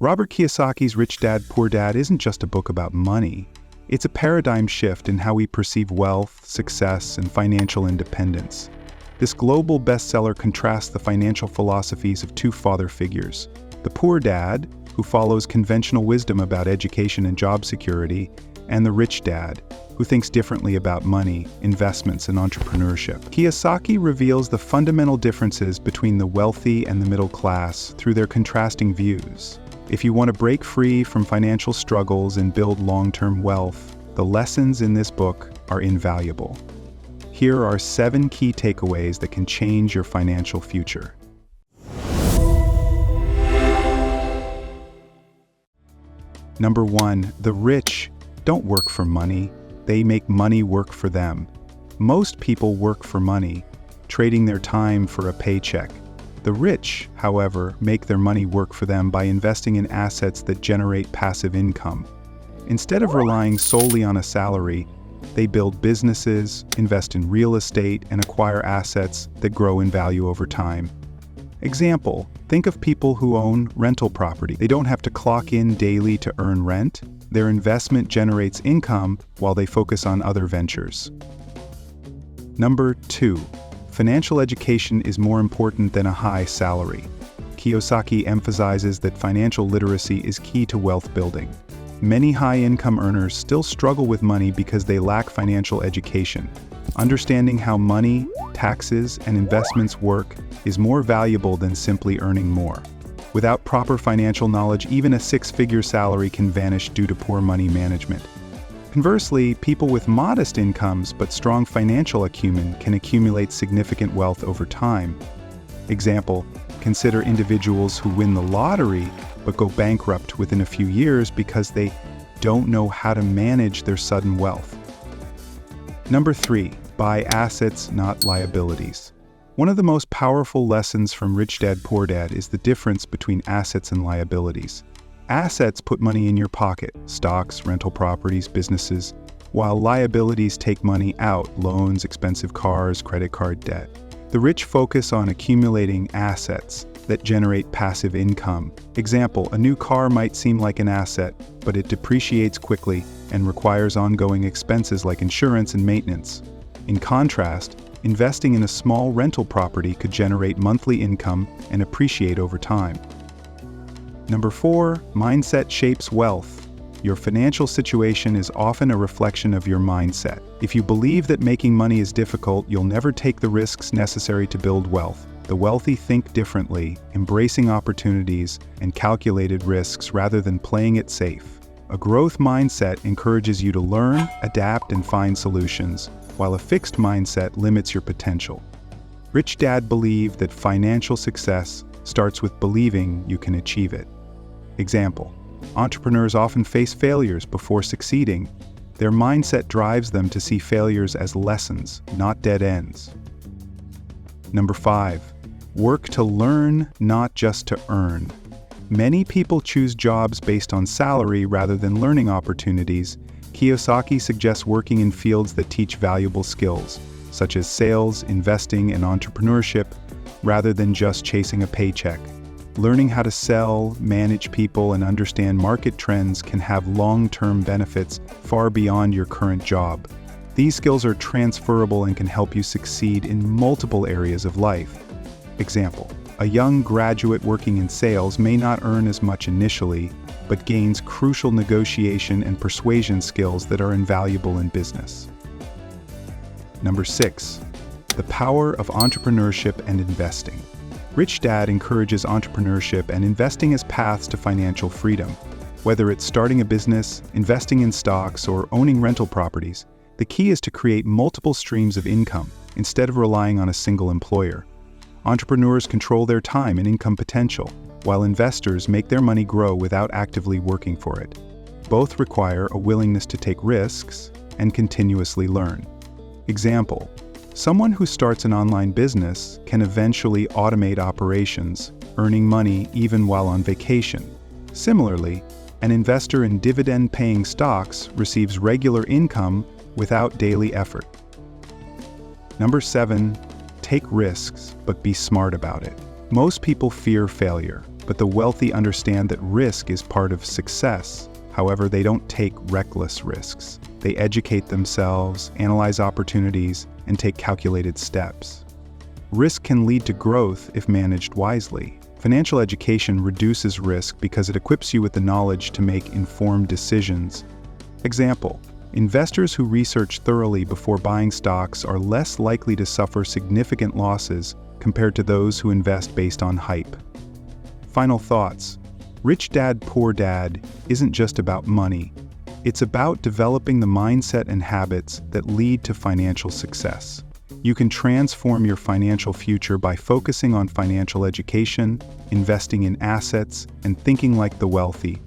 Robert Kiyosaki's Rich Dad, Poor Dad isn't just a book about money. It's a paradigm shift in how we perceive wealth, success, and financial independence. This global bestseller contrasts the financial philosophies of two father figures: the poor dad, who follows conventional wisdom about education and job security, and the rich dad, who thinks differently about money, investments, and entrepreneurship. Kiyosaki reveals the fundamental differences between the wealthy and the middle class through their contrasting views. If you want to break free from financial struggles and build long-term wealth, the lessons in this book are invaluable. Here are 7 key takeaways that can change your financial future. Number 1, the rich don't work for money. They make money work for them. Most people work for money, trading their time for a paycheck. The rich, however, make their money work for them by investing in assets that generate passive income. Instead of relying solely on a salary, they build businesses, invest in real estate, and acquire assets that grow in value over time. Example, think of people who own rental property. They don't have to clock in daily to earn rent. Their investment generates income while they focus on other ventures. Number 2. Financial education is more important than a high salary. Kiyosaki emphasizes that financial literacy is key to wealth building. Many high-income earners still struggle with money because they lack financial education. Understanding how money, taxes, and investments work is more valuable than simply earning more. Without proper financial knowledge, even a 6-figure salary can vanish due to poor money management. Conversely, people with modest incomes but strong financial acumen can accumulate significant wealth over time. Example, consider individuals who win the lottery but go bankrupt within a few years because they don't know how to manage their sudden wealth. Number 3, buy assets, not liabilities. One of the most powerful lessons from Rich Dad, Poor Dad is the difference between assets and liabilities. Assets put money in your pocket, stocks, rental properties, businesses, while liabilities take money out, loans, expensive cars, credit card debt. The rich focus on accumulating assets that generate passive income. Example, a new car might seem like an asset, but it depreciates quickly and requires ongoing expenses like insurance and maintenance. In contrast, investing in a small rental property could generate monthly income and appreciate over time. Number 4, mindset shapes wealth. Your financial situation is often a reflection of your mindset. If you believe that making money is difficult, you'll never take the risks necessary to build wealth. The wealthy think differently, embracing opportunities and calculated risks rather than playing it safe. A growth mindset encourages you to learn, adapt, and find solutions, while a fixed mindset limits your potential. Rich Dad believed that financial success starts with believing you can achieve it. Example, entrepreneurs often face failures before succeeding. Their mindset drives them to see failures as lessons, not dead ends. Number 5, work to learn, not just to earn. Many people choose jobs based on salary rather than learning opportunities. Kiyosaki suggests working in fields that teach valuable skills, such as sales, investing, and entrepreneurship, rather than just chasing a paycheck. Learning how to sell, manage people, and understand market trends can have long-term benefits far beyond your current job. These skills are transferable and can help you succeed in multiple areas of life. Example, a young graduate working in sales may not earn as much initially, but gains crucial negotiation and persuasion skills that are invaluable in business. Number 6, the power of entrepreneurship and investing. Rich Dad encourages entrepreneurship and investing as paths to financial freedom. Whether it's starting a business, investing in stocks, or owning rental properties, the key is to create multiple streams of income instead of relying on a single employer. Entrepreneurs control their time and income potential, while investors make their money grow without actively working for it. Both require a willingness to take risks and continuously learn. Example, someone who starts an online business can eventually automate operations, earning money even while on vacation. Similarly, an investor in dividend-paying stocks receives regular income without daily effort. Number 7, take risks, but be smart about it. Most people fear failure. but the wealthy understand that risk is part of success. However, they don't take reckless risks. They educate themselves, analyze opportunities, and take calculated steps. Risk can lead to growth if managed wisely. Financial education reduces risk because it equips you with the knowledge to make informed decisions. Example: investors who research thoroughly before buying stocks are less likely to suffer significant losses compared to those who invest based on hype. Final thoughts. Rich Dad, Poor Dad isn't just about money. It's about developing the mindset and habits that lead to financial success. You can transform your financial future by focusing on financial education, investing in assets, and thinking like the wealthy.